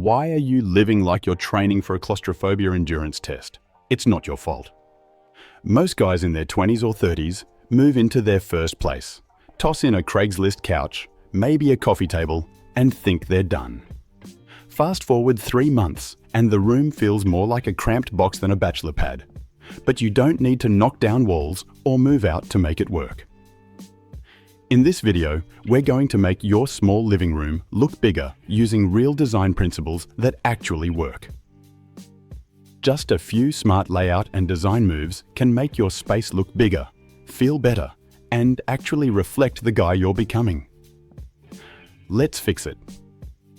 Why are you living like you're training for a claustrophobia endurance test? It's not your fault. Most guys in their 20s or 30s move into their first place, toss in a Craigslist couch, maybe a coffee table, and think they're done. Fast forward 3 months, and the room feels more like a cramped box than a bachelor pad. But you don't need to knock down walls or move out to make it work. In this video, we're going to make your small living room look bigger using real design principles that actually work. Just a few smart layout and design moves can make your space look bigger, feel better, and actually reflect the guy you're becoming. Let's fix it.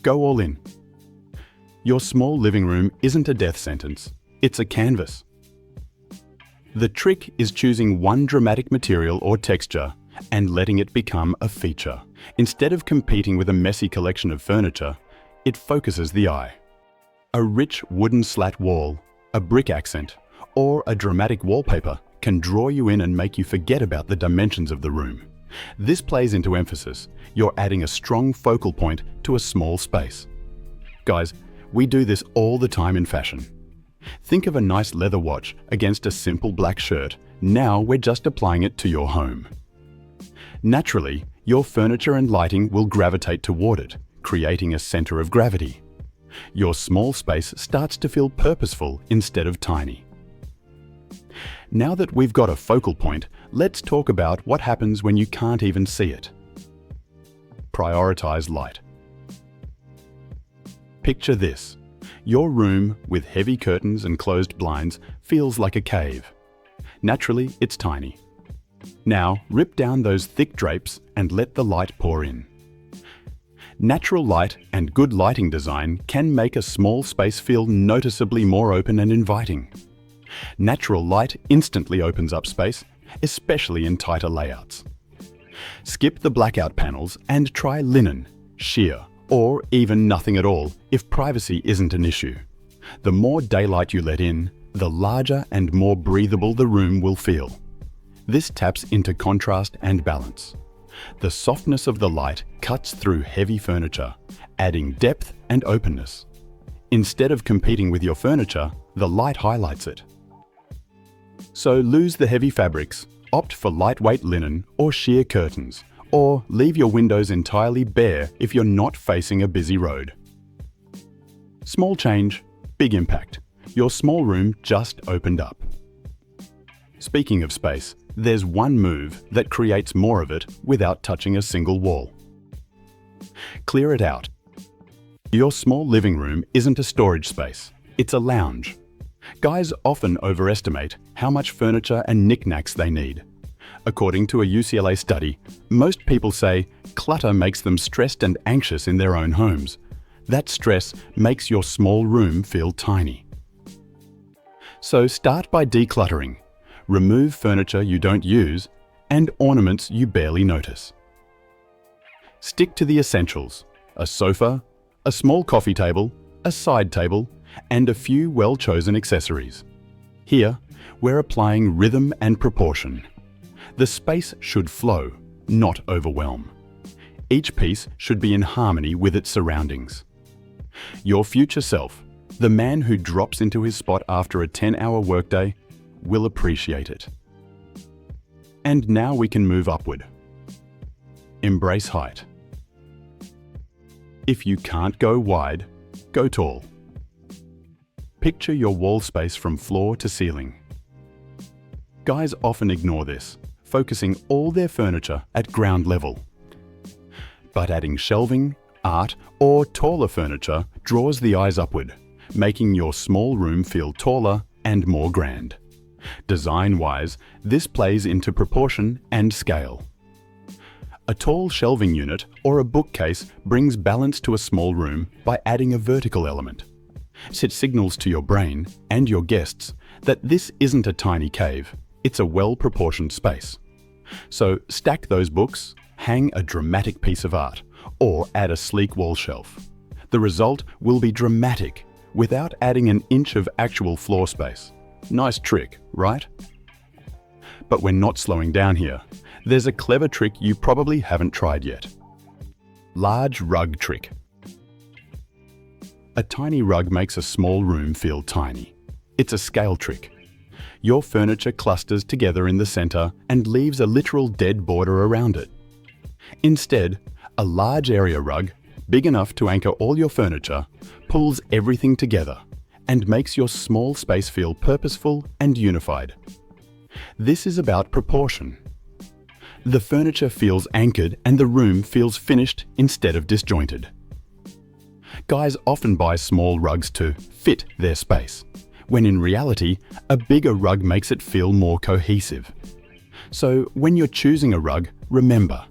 Go all in. Your small living room isn't a death sentence, it's a canvas. The trick is choosing one dramatic material or texture and letting it become a feature. Instead of competing with a messy collection of furniture, it focuses the eye. A rich wooden slat wall, a brick accent, or a dramatic wallpaper can draw you in and make you forget about the dimensions of the room. This plays into emphasis. You're adding a strong focal point to a small space. Guys, we do this all the time in fashion. Think of a nice leather watch against a simple black shirt. Now we're just applying it to your home. Naturally, your furniture and lighting will gravitate toward it, creating a center of gravity. Your small space starts to feel purposeful instead of tiny. Now that we've got a focal point, let's talk about what happens when you can't even see it. Prioritize light. Picture this. Your room, with heavy curtains and closed blinds, feels like a cave. Naturally, it's tiny. Now, rip down those thick drapes and let the light pour in. Natural light and good lighting design can make a small space feel noticeably more open and inviting. Natural light instantly opens up space, especially in tighter layouts. Skip the blackout panels and try linen, sheer, or even nothing at all if privacy isn't an issue. The more daylight you let in, the larger and more breathable the room will feel. This taps into contrast and balance. The softness of the light cuts through heavy furniture, adding depth and openness. Instead of competing with your furniture, the light highlights it. So lose the heavy fabrics, opt for lightweight linen or sheer curtains, or leave your windows entirely bare if you're not facing a busy road. Small change, big impact. Your small room just opened up. Speaking of space, there's one move that creates more of it without touching a single wall. Clear it out. Your small living room isn't a storage space, it's a lounge. Guys often overestimate how much furniture and knickknacks they need. According to a UCLA study, most people say clutter makes them stressed and anxious in their own homes. That stress makes your small room feel tiny. So start by decluttering. Remove furniture you don't use and ornaments you barely notice. Stick to the essentials: a sofa, a small coffee table, a side table, and a few well-chosen accessories. Here, we're applying rhythm and proportion. The space should flow, not overwhelm. Each piece should be in harmony with its surroundings. Your future self, the man who drops into his spot after a 10-hour workday, will appreciate it. And now we can move upward. Embrace height. If you can't go wide, go tall. Picture your wall space from floor to ceiling. Guys often ignore this, focusing all their furniture at ground level. But adding shelving, art, or taller furniture draws the eyes upward, making your small room feel taller and more grand. Design-wise, this plays into proportion and scale. A tall shelving unit or a bookcase brings balance to a small room by adding a vertical element. It signals to your brain and your guests that this isn't a tiny cave, it's a well-proportioned space. So stack those books, hang a dramatic piece of art, or add a sleek wall shelf. The result will be dramatic without adding an inch of actual floor space. Nice trick, right? But we're not slowing down here. There's a clever trick you probably haven't tried yet. Large rug trick. A tiny rug makes a small room feel tiny. It's a scale trick. Your furniture clusters together in the center and leaves a literal dead border around it. Instead, a large area rug, big enough to anchor all your furniture, pulls everything together and makes your small space feel purposeful and unified. This is about proportion. The furniture feels anchored and the room feels finished instead of disjointed. Guys often buy small rugs to fit their space, when in reality, a bigger rug makes it feel more cohesive. So when you're choosing a rug, remember,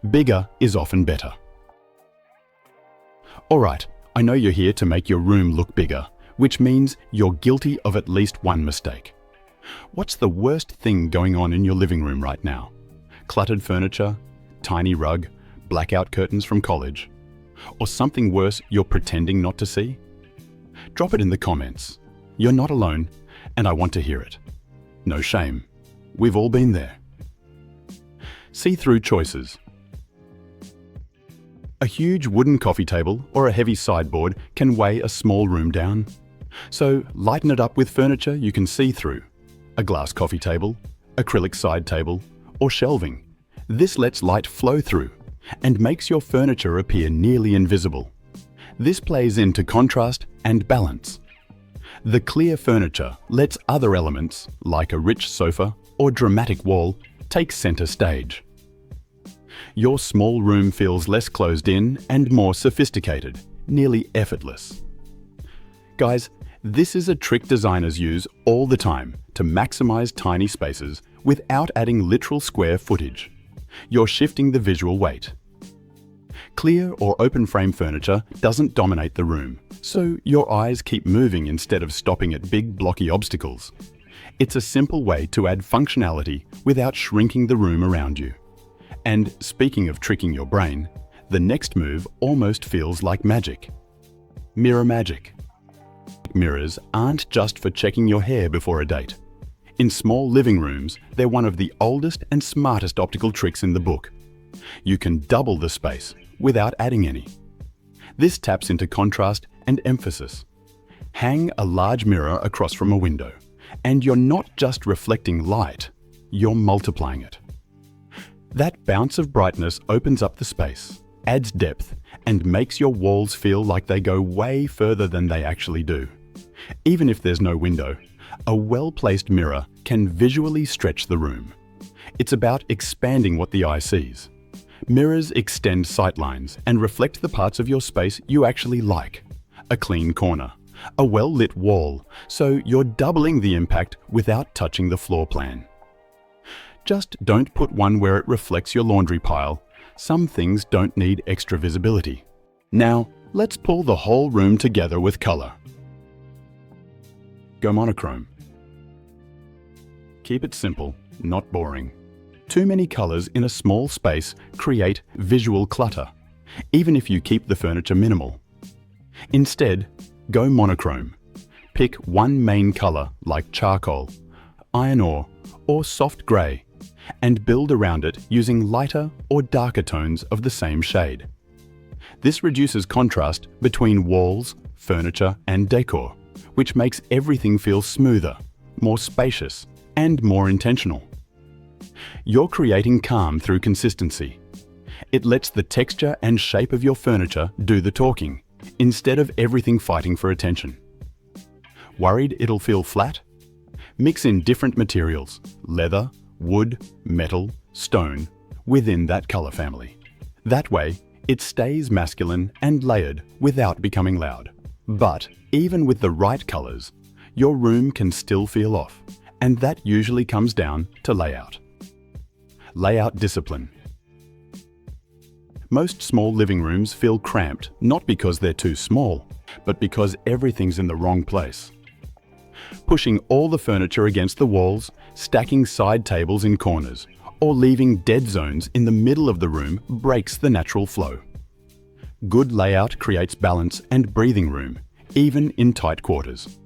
bigger is often better. Alright, I know you're here to make your room look bigger, which means you're guilty of at least one mistake. What's the worst thing going on in your living room right now? Cluttered furniture, tiny rug, blackout curtains from college, or something worse you're pretending not to see? Drop it in the comments. You're not alone, and I want to hear it. No shame. We've all been there. See-through choices. A huge wooden coffee table or a heavy sideboard can weigh a small room down. So lighten it up with furniture you can see through. A glass coffee table, acrylic side table, or shelving. This lets light flow through and makes your furniture appear nearly invisible. This plays into contrast and balance. The clear furniture lets other elements, like a rich sofa or dramatic wall, take center stage. Your small room feels less closed in and more sophisticated, nearly effortless. Guys, this is a trick designers use all the time to maximize tiny spaces without adding literal square footage. You're shifting the visual weight. Clear or open frame furniture doesn't dominate the room, so your eyes keep moving instead of stopping at big blocky obstacles. It's a simple way to add functionality without shrinking the room around you. And speaking of tricking your brain, the next move almost feels like magic. Mirror magic. Mirrors aren't just for checking your hair before a date. In small living rooms, they're one of the oldest and smartest optical tricks in the book. You can double the space without adding any. This taps into contrast and emphasis. Hang a large mirror across from a window, and you're not just reflecting light, you're multiplying it. That bounce of brightness opens up the space, adds depth, and makes your walls feel like they go way further than they actually do. Even if there's no window, a well-placed mirror can visually stretch the room. It's about expanding what the eye sees. Mirrors extend sightlines and reflect the parts of your space you actually like. A clean corner, a well-lit wall, so you're doubling the impact without touching the floor plan. Just don't put one where it reflects your laundry pile. Some things don't need extra visibility. Now, let's pull the whole room together with color. Go monochrome. Keep it simple, not boring. Too many colors in a small space create visual clutter, even if you keep the furniture minimal. Instead, go monochrome. Pick one main color like charcoal, iron ore, or soft gray, and build around it using lighter or darker tones of the same shade. This reduces contrast between walls, furniture, and decor, which makes everything feel smoother, more spacious, and more intentional. You're creating calm through consistency. It lets the texture and shape of your furniture do the talking, instead of everything fighting for attention. Worried it'll feel flat? Mix in different materials, leather, wood, metal, stone, within that color family. That way, it stays masculine and layered without becoming loud. But even with the right colors, your room can still feel off, and that usually comes down to layout. Layout discipline. Most small living rooms feel cramped not because they're too small, but because everything's in the wrong place. Pushing all the furniture against the walls, stacking side tables in corners, or leaving dead zones in the middle of the room breaks the natural flow. Good layout creates balance and breathing room, even in tight quarters.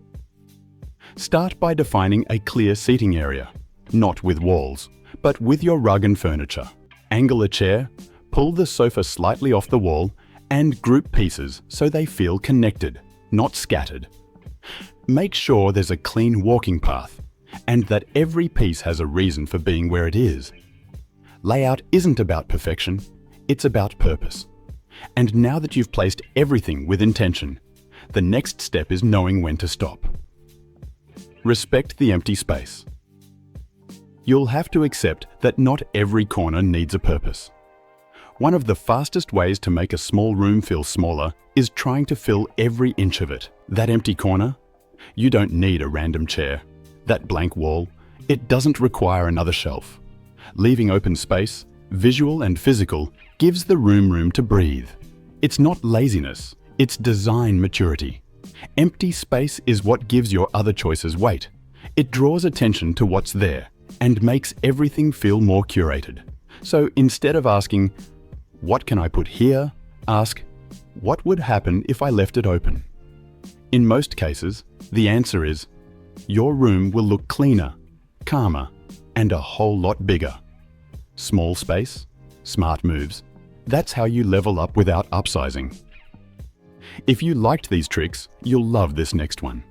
Start by defining a clear seating area, not with walls, but with your rug and furniture. Angle a chair, pull the sofa slightly off the wall, and group pieces so they feel connected. not scattered. Make sure there's a clean walking path and that every piece has a reason for being where it is. Layout isn't about perfection, it's about purpose. And now that you've placed everything with intention, the next step is knowing when to stop. Respect the empty space. You'll have to accept that not every corner needs a purpose. One of the fastest ways to make a small room feel smaller is trying to fill every inch of it. That empty corner? You don't need a random chair. That blank wall? It doesn't require another shelf. Leaving open space, visual and physical, gives the room to breathe. It's not laziness, it's design maturity. Empty space is what gives your other choices weight. It draws attention to what's there and makes everything feel more curated. So instead of asking, "What can I put here?" ask, "What would happen if I left it open?" In most cases, the answer is, your room will look cleaner, calmer, and a whole lot bigger. Small space, smart moves. That's how you level up without upsizing. If you liked these tricks, you'll love this next one.